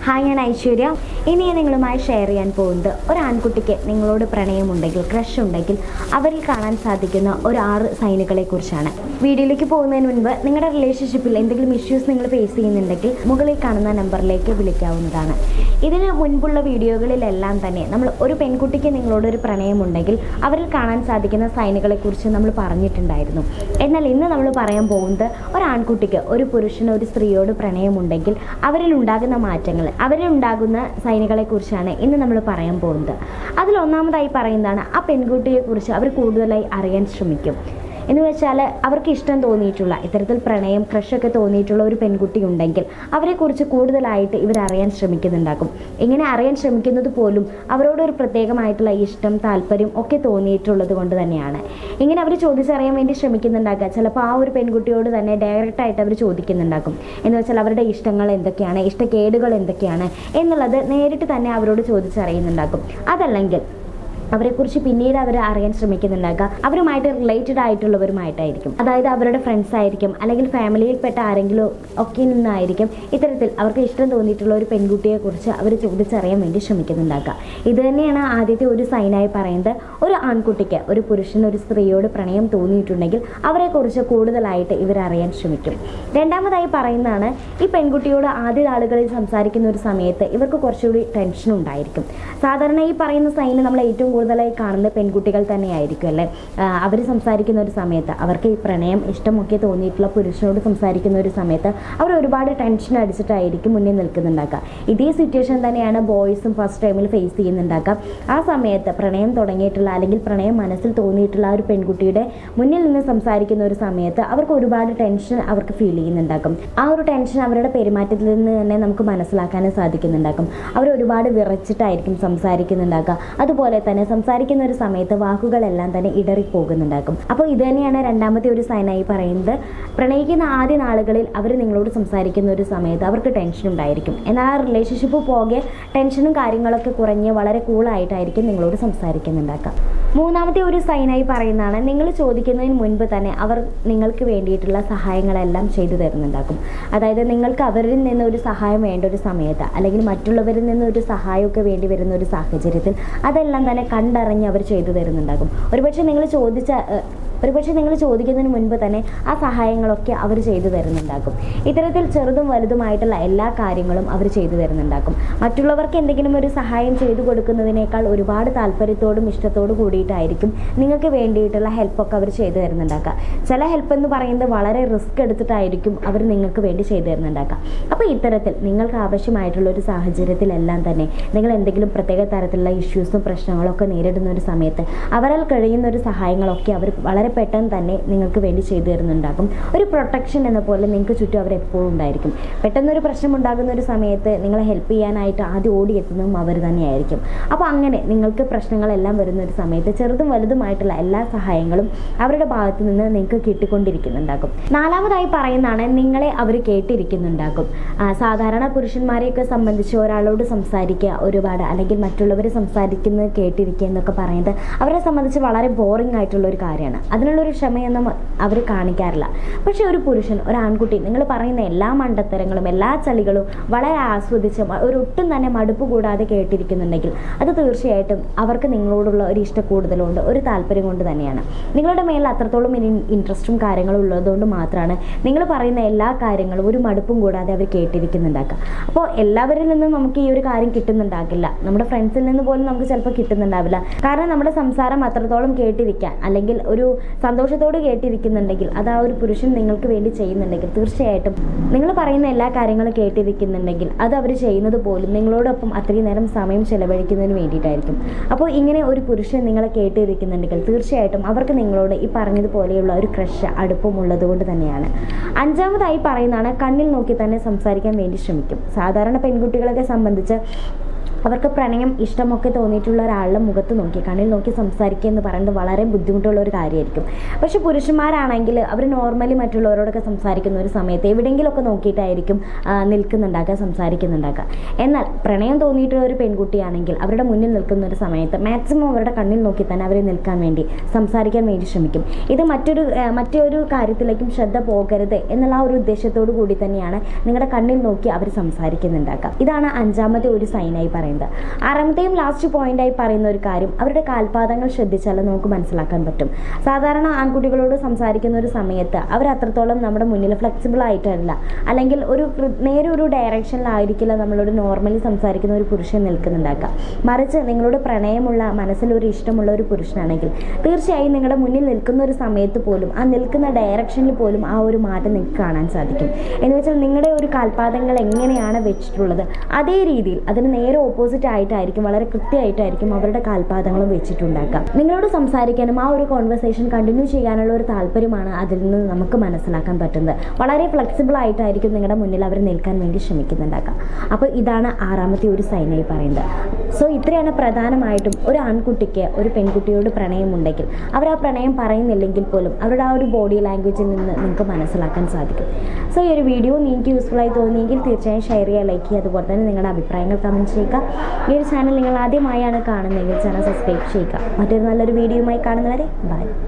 Hi, ഞാൻ ഐശ്വര്യ. ഇനി ഞാൻ നിങ്ങളുമായി ഷെയർ ചെയ്യാൻ പോകുന്നത് ഒരു ആൺകുട്ടിക്ക് നിങ്ങളോട് പ്രണയമുണ്ടെങ്കിൽ, ക്രഷ് ഉണ്ടെങ്കിൽ അവരിൽ കാണാൻ സാധിക്കുന്ന ഒരു 6 സൈനുകളെ കുറിച്ചാണ്. വീഡിയോയിലേക്ക് പോകുന്നതിന് മുൻപ് നിങ്ങളുടെ റിലേഷൻഷിപ്പിൽ എന്തെങ്കിലും ഇഷ്യൂസ് നിങ്ങൾ ഫേസ് ചെയ്യുന്നുണ്ടെങ്കിൽ മുകളിൽ കാണുന്ന നമ്പറിലേക്ക് വിളിക്കാവുന്നതാണ്. ഇതിന് മുൻപുള്ള വീഡിയോകളിലെല്ലാം തന്നെ നമ്മൾ ഒരു പെൺകുട്ടിക്ക് നിങ്ങളോടൊരു പ്രണയമുണ്ടെങ്കിൽ അവരിൽ കാണാൻ സാധിക്കുന്ന സൈനുകളെക്കുറിച്ച് നമ്മൾ പറഞ്ഞിട്ടുണ്ടായിരുന്നു. എന്നാൽ ഇന്ന് നമ്മൾ പറയാൻ പോകുന്നത് ഒരു ആൺകുട്ടിക്ക് ഒരു പുരുഷന് ഒരു സ്ത്രീയോട് പ്രണയമുണ്ടെങ്കിൽ അവരിൽ ഉണ്ടാകുന്ന മാറ്റങ്ങൾ, അവരിലുണ്ടാകുന്ന സൈനുകളെക്കുറിച്ചാണ് ഇന്ന് നമ്മൾ പറയാൻ പോകുന്നത്. അതിലൊന്നാമതായി പറയുന്നതാണ് ആ പെൺകുട്ടിയെക്കുറിച്ച് അവർ കൂടുതലായി അറിയാൻ ശ്രമിക്കും. എന്ന് വെച്ചാൽ അവർക്ക് ഇഷ്ടം തോന്നിയിട്ടുള്ള, ഇത്തരത്തിൽ പ്രണയം, ക്രഷൊക്കെ തോന്നിയിട്ടുള്ള ഒരു പെൺകുട്ടി ഉണ്ടെങ്കിൽ അവരെക്കുറിച്ച് കൂടുതലായിട്ട് ഇവരറിയാൻ ശ്രമിക്കുന്നുണ്ടാകും. ഇങ്ങനെ അറിയാൻ ശ്രമിക്കുന്നത് പോലും അവരോടൊരു പ്രത്യേകമായിട്ടുള്ള ഇഷ്ടം, താല്പര്യം ഒക്കെ തോന്നിയിട്ടുള്ളത് കൊണ്ട് തന്നെയാണ്. ഇങ്ങനെ അവർ ചോദിച്ചറിയാൻ വേണ്ടി ശ്രമിക്കുന്നുണ്ടാക്കുക. ചിലപ്പോൾ ആ ഒരു പെൺകുട്ടിയോട് തന്നെ ഡയറക്റ്റായിട്ട് അവർ ചോദിക്കുന്നുണ്ടാകും. എന്ന് വെച്ചാൽ അവരുടെ ഇഷ്ടങ്ങൾ എന്തൊക്കെയാണ്, ഇഷ്ടക്കേടുകൾ എന്തൊക്കെയാണ് എന്നുള്ളത് നേരിട്ട് തന്നെ അവരോട് ചോദിച്ചറിയുന്നുണ്ടാകും. അതല്ലെങ്കിൽ അവരെക്കുറിച്ച് പിന്നീട് അവർ അറിയാൻ ശ്രമിക്കുന്നുണ്ടാക്കുക അവരുമായിട്ട് റിലേറ്റഡ് ആയിട്ടുള്ളവരുമായിട്ടായിരിക്കും. അതായത് അവരുടെ ഫ്രണ്ട്സ് ആയിരിക്കും, അല്ലെങ്കിൽ ഫാമിലിയിൽപ്പെട്ട ആരെങ്കിലും ഒക്കെ നിന്നായിരിക്കും ഇത്തരത്തിൽ അവർക്ക് ഇഷ്ടം തോന്നിയിട്ടുള്ള ഒരു പെൺകുട്ടിയെക്കുറിച്ച് അവർ ചോദിച്ചറിയാൻ വേണ്ടി ശ്രമിക്കുന്നുണ്ടാക്കുക. ഇത് തന്നെയാണ് ആദ്യത്തെ ഒരു സൈനായി പറയുന്നത്. ഒരു ആൺകുട്ടിക്ക് ഒരു പുരുഷന് ഒരു സ്ത്രീയോട് പ്രണയം തോന്നിയിട്ടുണ്ടെങ്കിൽ അവരെക്കുറിച്ച് കൂടുതലായിട്ട് ഇവരറിയാൻ ശ്രമിക്കും. രണ്ടാമതായി പറയുന്നതാണ്, ഈ പെൺകുട്ടിയോട് ആദ്യ നാളുകളിൽ സംസാരിക്കുന്ന ഒരു സമയത്ത് ഇവർക്ക് കുറച്ചുകൂടി ടെൻഷൻ ഉണ്ടായിരിക്കും. സാധാരണ ഈ പറയുന്ന സൈന് നമ്മൾ ഏറ്റവും കൂടുതലായി കാണുന്ന പെൺകുട്ടികൾ തന്നെയായിരിക്കും അല്ലേ. അവർ സംസാരിക്കുന്ന ഒരു സമയത്ത്, അവർക്ക് ഈ പ്രണയം, ഇഷ്ടമൊക്കെ തോന്നിയിട്ടുള്ള പുരുഷനോട് സംസാരിക്കുന്ന ഒരു സമയത്ത് അവർ ഒരുപാട് ടെൻഷൻ അടിച്ചിട്ടായിരിക്കും മുന്നിൽ നിൽക്കുന്നുണ്ടാക്കുക. ഇതേ സിറ്റുവേഷൻ തന്നെയാണ് ബോയ്സും ഫസ്റ്റ് ടൈമിൽ ഫേസ് ചെയ്യുന്നുണ്ടാക്കുക. ആ സമയത്ത് പ്രണയം തുടങ്ങിയിട്ടുള്ള, അല്ലെങ്കിൽ പ്രണയം മനസ്സിൽ തോന്നിയിട്ടുള്ള ആ ഒരു പെൺകുട്ടിയുടെ മുന്നിൽ നിന്ന് സംസാരിക്കുന്ന ഒരു സമയത്ത് അവർക്ക് ഒരുപാട് ടെൻഷൻ അവർക്ക് ഫീൽ ചെയ്യുന്നുണ്ടാക്കും. ആ ഒരു ടെൻഷൻ അവരുടെ പെരുമാറ്റത്തിൽ നിന്ന് തന്നെ നമുക്ക് മനസ്സിലാക്കാനും സാധിക്കുന്നുണ്ടാക്കും. അവർ ഒരുപാട് വിറച്ചിട്ടായിരിക്കും സംസാരിക്കുന്നുണ്ടാക്കുക. അതുപോലെ തന്നെ സംസാരിക്കുന്ന ഒരു സമയത്ത് വാക്കുകളെല്ലാം തന്നെ ഇടറിപ്പോകുന്നുണ്ടാക്കും. അപ്പോൾ ഇത് തന്നെയാണ് രണ്ടാമത്തെ ഒരു സൈനായി പറയുന്നത്. പ്രണയിക്കുന്ന ആദ്യ നാളുകളിൽ അവർ നിങ്ങളോട് സംസാരിക്കുന്ന ഒരു സമയത്ത് അവർക്ക് ടെൻഷൻ ഉണ്ടായിരിക്കും. എന്നാൽ ആ റിലേഷൻഷിപ്പ് പോകെ ടെൻഷനും കാര്യങ്ങളൊക്കെ കുറഞ്ഞ് വളരെ കൂളായിട്ടായിരിക്കും നിങ്ങളോട് സംസാരിക്കുന്നുണ്ടാക്കുക. മൂന്നാമത്തെ ഒരു സൈനായി പറയുന്നതാണ്, നിങ്ങൾ ചോദിക്കുന്നതിന് മുൻപ് തന്നെ അവർ നിങ്ങൾക്ക് വേണ്ടിയിട്ടുള്ള സഹായങ്ങളെല്ലാം ചെയ്തു തരുന്നുണ്ടാക്കും. അതായത് നിങ്ങൾക്ക് അവരിൽ നിന്ന് ഒരു സഹായം വേണ്ട ഒരു സമയത്ത്, അല്ലെങ്കിൽ മറ്റുള്ളവരിൽ നിന്ന് ഒരു സഹായമൊക്കെ വേണ്ടി വരുന്ന ഒരു സാഹചര്യത്തിൽ അതെല്ലാം തന്നെ കണ്ടറിഞ്ഞ് അവർ ചെയ്തു തരുന്നുണ്ടാകും. ഒരുപക്ഷെ നിങ്ങൾ ചോദിക്കുന്നതിന് മുൻപ് തന്നെ ആ സഹായങ്ങളൊക്കെ അവർ ചെയ്തു തരുന്നുണ്ടാകും. ഇത്തരത്തിൽ ചെറുതും വലുതുമായിട്ടുള്ള എല്ലാ കാര്യങ്ങളും അവർ ചെയ്തു തരുന്നുണ്ടാകും. മറ്റുള്ളവർക്ക് എന്തെങ്കിലും ഒരു സഹായം ചെയ്തു കൊടുക്കുന്നതിനേക്കാൾ ഒരുപാട് താല്പര്യത്തോടും ഇഷ്ടത്തോടു കൂടിയിട്ടായിരിക്കും നിങ്ങൾക്ക് വേണ്ടിയിട്ടുള്ള ഹെൽപ്പൊക്കെ അവർ ചെയ്തു തരുന്നുണ്ടാക്കുക. ചില ഹെൽപ്പ് എന്ന് പറയുന്നത് വളരെ റിസ്ക് എടുത്തിട്ടായിരിക്കും അവർ നിങ്ങൾക്ക് വേണ്ടി ചെയ്തു തരുന്നുണ്ടാക്കുക. അപ്പോൾ ഇത്തരത്തിൽ നിങ്ങൾക്ക് ആവശ്യമായിട്ടുള്ള ഒരു സാഹചര്യത്തിലെല്ലാം തന്നെ നിങ്ങൾ എന്തെങ്കിലും പ്രത്യേക തരത്തിലുള്ള ഇഷ്യൂസും പ്രശ്നങ്ങളൊക്കെ നേരിടുന്ന ഒരു സമയത്ത് അവരാൽ കഴിയുന്ന ഒരു സഹായങ്ങളൊക്കെ അവർ വളരെ പെട്ടെന്ന് തന്നെ നിങ്ങൾക്ക് വേണ്ടി ചെയ്തു തരുന്നുണ്ടാകും. ഒരു പ്രൊട്ടക്ഷൻ എന്ന പോലെ നിങ്ങൾക്ക് ചുറ്റും അവരെപ്പോഴും ഉണ്ടായിരിക്കും. പെട്ടെന്നൊരു പ്രശ്നം ഉണ്ടാകുന്ന ഒരു സമയത്ത് നിങ്ങളെ ഹെൽപ്പ് ചെയ്യാനായിട്ട് ആദ്യം ഓടിയെത്തുന്നതും അവർ തന്നെയായിരിക്കും. അപ്പോൾ അങ്ങനെ നിങ്ങൾക്ക് പ്രശ്നങ്ങളെല്ലാം വരുന്ന ഒരു സമയത്ത് ചെറുതും വലുതുമായിട്ടുള്ള എല്ലാ സഹായങ്ങളും അവരുടെ ഭാഗത്തു നിന്ന് നിങ്ങൾക്ക് കിട്ടിക്കൊണ്ടിരിക്കുന്നുണ്ടാകും. നാലാമതായി പറയുന്നതാണ്, നിങ്ങളെ അവർ കേട്ടിരിക്കുന്നുണ്ടാകും. സാധാരണ പുരുഷന്മാരെയൊക്കെ സംബന്ധിച്ച് ഒരാളോട് സംസാരിക്കുക ഒരുപാട്, അല്ലെങ്കിൽ മറ്റുള്ളവർ സംസാരിക്കുന്നത് കേട്ടിരിക്കുക എന്നൊക്കെ പറയുന്നത് അവരെ സംബന്ധിച്ച് വളരെ ബോറിംഗ് ആയിട്ടുള്ള ഒരു കാര്യമാണ്. അതിനുള്ളൊരു ക്ഷമയൊന്നും അവർ കാണിക്കാറില്ല. പക്ഷേ ഒരു പുരുഷൻ, ഒരു ആൺകുട്ടി നിങ്ങൾ പറയുന്ന എല്ലാ മണ്ടത്തരങ്ങളും, എല്ലാ ചളികളും വളരെ ആസ്വദിച്ച് ഒട്ടും തന്നെ മടുപ്പ് കൂടാതെ കേട്ടിരിക്കുന്നുണ്ടെങ്കിൽ അത് തീർച്ചയായിട്ടും അവർക്ക് നിങ്ങളോടുള്ള ഒരു ഇഷ്ടക്കൂടുതലുണ്ട്, ഒരു താല്പര്യം കൊണ്ട് തന്നെയാണ്. നിങ്ങളുടെ മേലിൽ അത്രത്തോളം ഇൻട്രസ്റ്റും കാര്യങ്ങളും ഉള്ളതുകൊണ്ട് മാത്രമാണ് നിങ്ങൾ പറയുന്ന എല്ലാ കാര്യങ്ങളും ഒരു മടുപ്പും കൂടാതെ അവർ കേട്ടിരിക്കുന്നുണ്ടാക്കുക. അപ്പോൾ എല്ലാവരിൽ നിന്നും നമുക്ക് ഈ ഒരു കാര്യം കിട്ടുന്നുണ്ടാകില്ല. നമ്മുടെ ഫ്രണ്ട്സിൽ നിന്ന് പോലും നമുക്ക് ചിലപ്പോൾ കിട്ടുന്നുണ്ടാവില്ല. കാരണം നമ്മുടെ സംസാരം അത്രത്തോളം കേട്ടിരിക്കാൻ, അല്ലെങ്കിൽ ഒരു സന്തോഷത്തോട് കേട്ടിരിക്കുന്നുണ്ടെങ്കിൽ, അത് ആ ഒരു പുരുഷൻ നിങ്ങൾക്ക് വേണ്ടി ചെയ്യുന്നുണ്ടെങ്കിൽ തീർച്ചയായിട്ടും നിങ്ങൾ പറയുന്ന എല്ലാ കാര്യങ്ങളും കേട്ടിരിക്കുന്നുണ്ടെങ്കിൽ അത് അവർ ചെയ്യുന്നത് പോലും നിങ്ങളോടൊപ്പം അത്രയും നേരം സമയം ചെലവഴിക്കുന്നതിന് വേണ്ടിയിട്ടായിരിക്കും. അപ്പോൾ ഇങ്ങനെ ഒരു പുരുഷൻ നിങ്ങളെ കേട്ടിരിക്കുന്നുണ്ടെങ്കിൽ തീർച്ചയായിട്ടും അവർക്ക് നിങ്ങളോട് ഈ പറഞ്ഞതുപോലെയുള്ള ഒരു ക്രഷ്, അടുപ്പം ഉള്ളത് കൊണ്ട് തന്നെയാണ്. അഞ്ചാമതായി പറയുന്നതാണ്, കണ്ണിൽ നോക്കി തന്നെ സംസാരിക്കാൻ വേണ്ടി ശ്രമിക്കും. സാധാരണ പെൺകുട്ടികളൊക്കെ സംബന്ധിച്ച് അവർക്ക് പ്രണയം ഇഷ്ടമൊക്കെ തോന്നിയിട്ടുള്ള ഒരാളുടെ മുഖത്ത് നോക്കി കണ്ണിൽ നോക്കി സംസാരിക്കുക എന്ന് പറയുന്നത് വളരെ ബുദ്ധിമുട്ടുള്ള ഒരു കാര്യമായിരിക്കും. പക്ഷെ പുരുഷന്മാരാണെങ്കിൽ അവർ നോർമലി മറ്റുള്ളവരോടൊക്കെ സംസാരിക്കുന്ന ഒരു സമയത്ത് എവിടെയെങ്കിലുമൊക്കെ നോക്കിയിട്ടായിരിക്കും നിൽക്കുന്നുണ്ടാക്കുക, സംസാരിക്കുന്നുണ്ടാക്കുക. എന്നാൽ പ്രണയം തോന്നിയിട്ടുള്ള ഒരു പെൺകുട്ടിയാണെങ്കിൽ അവരുടെ മുന്നിൽ നിൽക്കുന്ന ഒരു സമയത്ത് മാക്സിമം അവരുടെ കണ്ണിൽ നോക്കി തന്നെ അവർ നിൽക്കാൻ വേണ്ടി, സംസാരിക്കാൻ വേണ്ടി ശ്രമിക്കും. ഇത് മറ്റൊരു കാര്യത്തിലേക്കും ശ്രദ്ധ പോകരുത് എന്നുള്ള ആ ഒരു ഉദ്ദേശത്തോടു കൂടി തന്നെയാണ് നിങ്ങളുടെ കണ്ണിൽ നോക്കി അവർ സംസാരിക്കുന്നുണ്ടാക്കുക. ഇതാണ് 5ാമത്തെ ഒരു സൈനായി പറയുന്നത്. 6ാമത്തെയും ലാസ്റ്റ് പോയിന്റായി പറയുന്ന ഒരു കാര്യം, അവരുടെ കാൽപാദങ്ങൾ ശ്രദ്ധിച്ചാൽ നമുക്ക് മനസ്സിലാക്കാൻ പറ്റും. സാധാരണ ആൺകുട്ടികളോട് സംസാരിക്കുന്ന ഒരു സമയത്ത് അവർ അത്രത്തോളം നമ്മുടെ മുന്നിൽ ഫ്ലെക്സിബിൾ ആയിട്ടല്ല, അല്ലെങ്കിൽ നേരെ ഒരു ഡയറക്ഷനിലായിരിക്കില്ല നമ്മളോട് നോർമലി സംസാരിക്കുന്ന ഒരു പുരുഷൻ നിൽക്കുന്നുണ്ടാക്കുക. മറിച്ച് നിങ്ങളോട് പ്രണയമുള്ള, മനസ്സിലൊരു ഇഷ്ടമുള്ള ഒരു പുരുഷനാണെങ്കിൽ തീർച്ചയായും നിങ്ങളുടെ മുന്നിൽ നിൽക്കുന്ന ഒരു സമയത്ത് പോലും ആ നിൽക്കുന്ന ഡയറക്ഷനിൽ പോലും ആ ഒരു മാറ്റം നിങ്ങൾക്ക് കാണാൻ സാധിക്കും. എന്ന് വെച്ചാൽ നിങ്ങളുടെ ഒരു കാൽപാദങ്ങൾ എങ്ങനെയാണ് വെച്ചിട്ടുള്ളത് അതേ രീതിയിൽ അതിന് നേരെ ഓപ്പോസിറ്റ് ആയിട്ടായിരിക്കും, വളരെ കൃത്യമായിട്ടായിരിക്കും അവരുടെ കാൽപാദങ്ങളും വെച്ചിട്ടുണ്ടാക്കുക. നിങ്ങളോട് സംസാരിക്കാനും ആ ഒരു കോൺവെർസേഷൻ കണ്ടിന്യൂ ചെയ്യാനുള്ള ഒരു താല്പര്യമാണ് അതിൽ നിന്ന് നമുക്ക് മനസ്സിലാക്കാൻ പറ്റുന്നത്. വളരെ ഫ്ലെക്സിബിൾ ആയിട്ടായിരിക്കും നിങ്ങളുടെ മുന്നിൽ അവർ നിൽക്കാൻ വേണ്ടി ശ്രമിക്കുന്നുണ്ടാക്കുക. അപ്പോൾ ഇതാണ് 6ാമത്തെ ഒരു സൈനായി പറയുന്നത്. സോ ഇത്രയാണ് പ്രധാനമായിട്ടും ഒരു ആൺകുട്ടിക്ക് ഒരു പെൺകുട്ടിയോട് പ്രണയമുണ്ടെങ്കിൽ അവർ ആ പ്രണയം പറയുന്നില്ലെങ്കിൽ പോലും അവരുടെ ആ ഒരു ബോഡി ലാംഗ്വേജിൽ നിന്ന് നിങ്ങൾക്ക് മനസ്സിലാക്കാൻ സാധിക്കും. സോ ഈ ഒരു വീഡിയോ നിങ്ങൾക്ക് യൂസ്ഫുള്ളായി തോന്നിയെങ്കിൽ തീർച്ചയായും ഷെയർ ചെയ്യുക, ലൈക്ക് ചെയ്യുക. അതുപോലെ തന്നെ നിങ്ങളുടെ അഭിപ്രായങ്ങൾ കമൻറ്റ് ചെയ്യുക. ഈ ഒരു ചാനൽ നിങ്ങൾ ആദ്യമായാണ് കാണുന്നതെങ്കിൽ ചാനൽ സബ്സ്ക്രൈബ് ചെയ്യുക. മറ്റൊരു നല്ലൊരു വീഡിയോയുമായി കാണുന്നവരെ ബൈ.